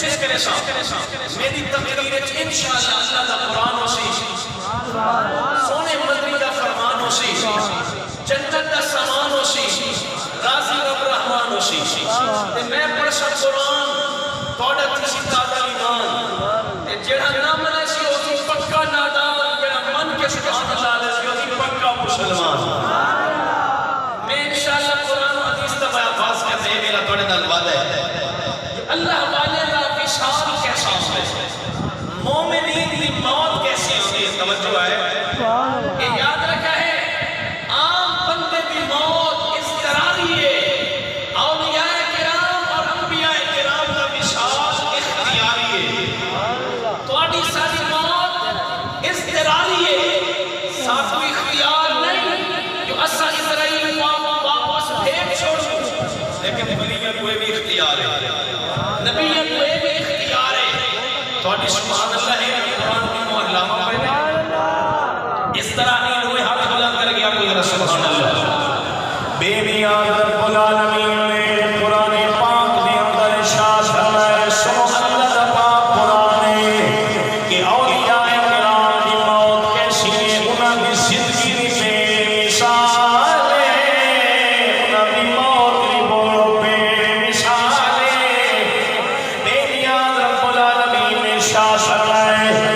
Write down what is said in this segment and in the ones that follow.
कोशिश करे मेरी तकरीर इंशाअल्लाह अल्लाह दा कुरान होसी सोने मदनी दा फरमान होसी जन्नत दा सामान होसी राजी रब रहमान होसी ते मैं पढ़ सब कुरान तोड़ा किसी तादा ईमान ते जेड़ा ना मने सी ओसी पक्का नादान जेड़ा मन के सुभान अल्लाह दे सी ओसी पक्का मुसलमान मैं इंशाअल्लाह कुरान हदीस दा बयान करते मेरा तोड़े नाल वादा है अल्लाह वाले दा विशाल कैसा है मोमिनीन की मौत कैसी होती है तवज्जो है ये याद रखा है आम बंदे की मौत इस तरह है औलियाए किराम और अंबियाए किराम का विशाल इख्तियारी है तुम्हारी सारी मौत इस तरह है साथ कोई इख्तियार नहीं जो असा इजराइल वापस भेज छोड़ो लेकिन वलियत कोई भी इख्तियार है नबीयत कोई भी इख्तियार है थोड़ी सुभान अल्लाह है कुरान की मोहल्ला पे इस तरह नहीं हुए हाथ बुलंद करके आप जरा सुभान अल्लाह बेबिया रब्बुल आलमीन ने कुरान पाक के अंदर इरशाद फरमाया सुभान अल्लाह दा पाक कुरान है कि औलियाए किराम की मौत कैसी है उन्हां दी जिंदगी दी बेमिसाल है उन्हां दी मौत दी बोलो बेमिसाल है बेबिया रब्बुल आलमीन ने इरशाद फरमाया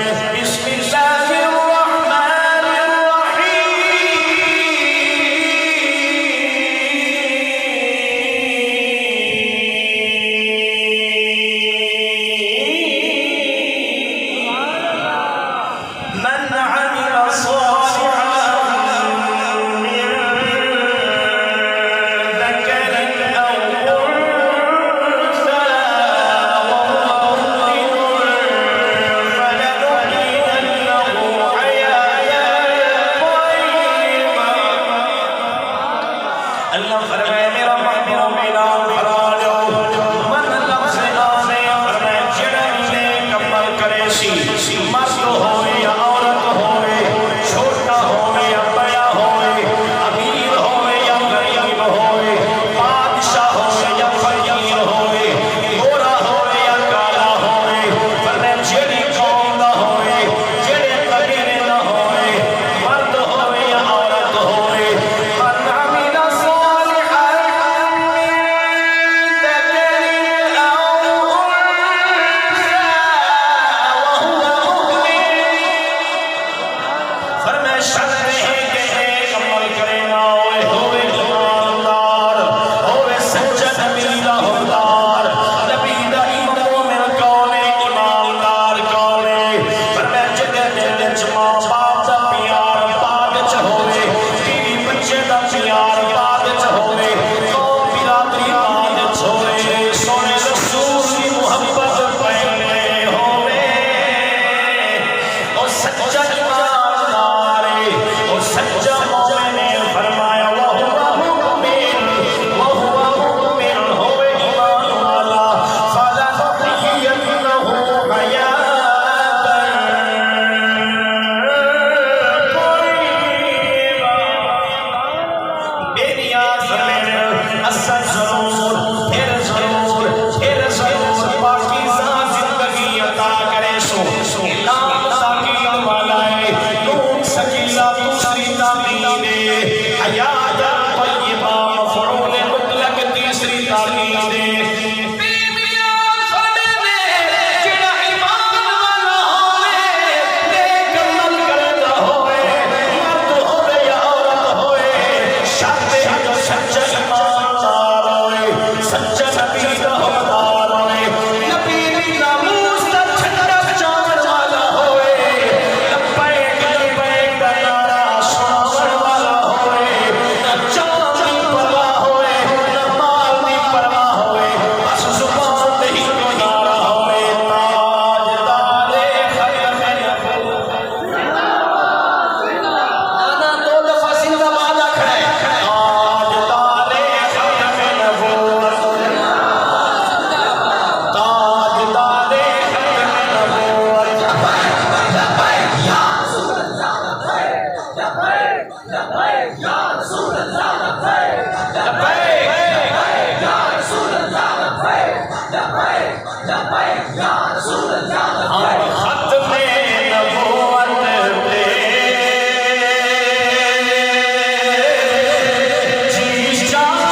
हम खत्म नबूवत पे जी जान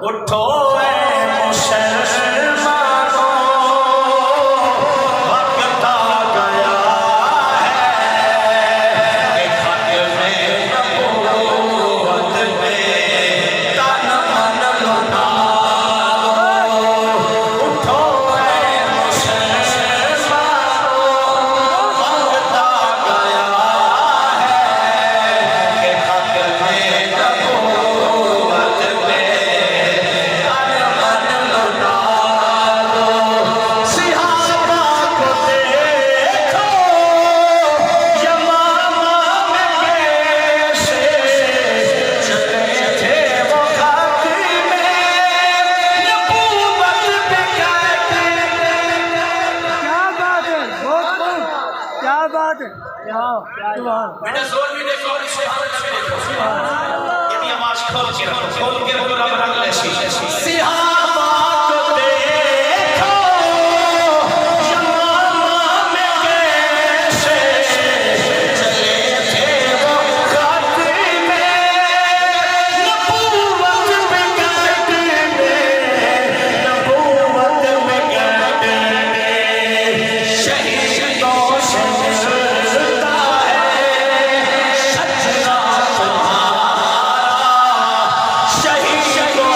उठो बेटा जोर भी देखो और इसे हाथ लगे देखो ये आवाज खोल के रखो रब रंग ऐसी सिहाबा को देखो यमामा में कैसे चले थे वो खातिर में नबूवत में कहते में नबूवत में कहते में शहीदों से शहीद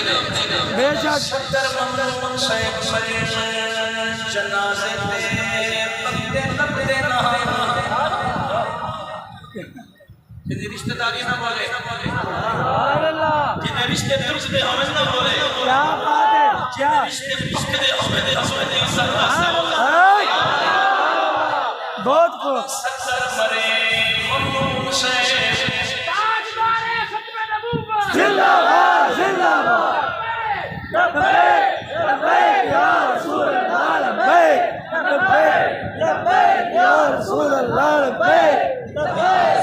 बेशक शक्कर ममनून शेख मरे जनाजे ते बंदे लगदे नहा जिन्हें रिश्तेदारी ना बोले जिन्हें रिश्ते तुझसे हमें ना बोले क्या बात है, क्या रिश्ते दे हमें बहुत खूब। शक्कर मरे ममनून शेख जिंदाबाद जिंदाबाद। लब्बैक लब्बैक या रसूल अल्लाह लब्बैक लब्बैक लब्बैक या रसूल अल्लाह लब्बैक लब्बैक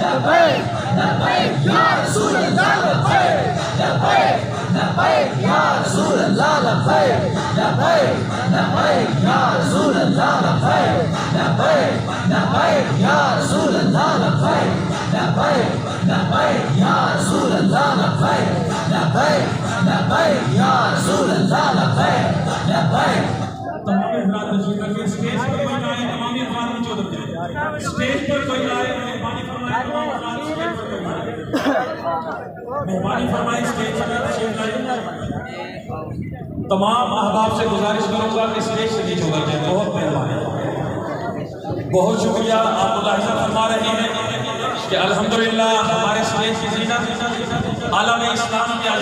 लब्बैक लब्बैक या रसूल अल्लाह लब्बैक लब्बैक लब्बैक या रसूल अल्लाह लब्बैक लब्बैक लब्बैक या रसूल अल्लाह लब्बैक लब्बैक लब्बैक या रसूल अल्लाह लब्बैक लब्बैक लब्बैक या रसूल अल्लाह लब्बैक लब्बैक लब्बैक या रसूल अल्लाह लब्बैक लब्बैक। तमाम हजरात तशरीफ रखिए। स्टेज पर कोई ना आए, तमाम हजरात नीचे उतर जाए। स्टेज पर कोई ना आए, मेहरबानी फरमाए तमाम हजरात स्टेज पर कोई ना आए। मेहरबानी फरमाए स्टेज पर तशरीफ लाए। तमाम अहबाब से गुजारिश करूंगा कि स्टेज से नीचे उतर जाए। बहुत मेहरबानी, बहुत शुक्रिया। आप मुलाहिजा फरमा रहे हैं कि अल्हम्दुलिल्लाह हमारे स्टेज की जीनत आलम इस्लाम के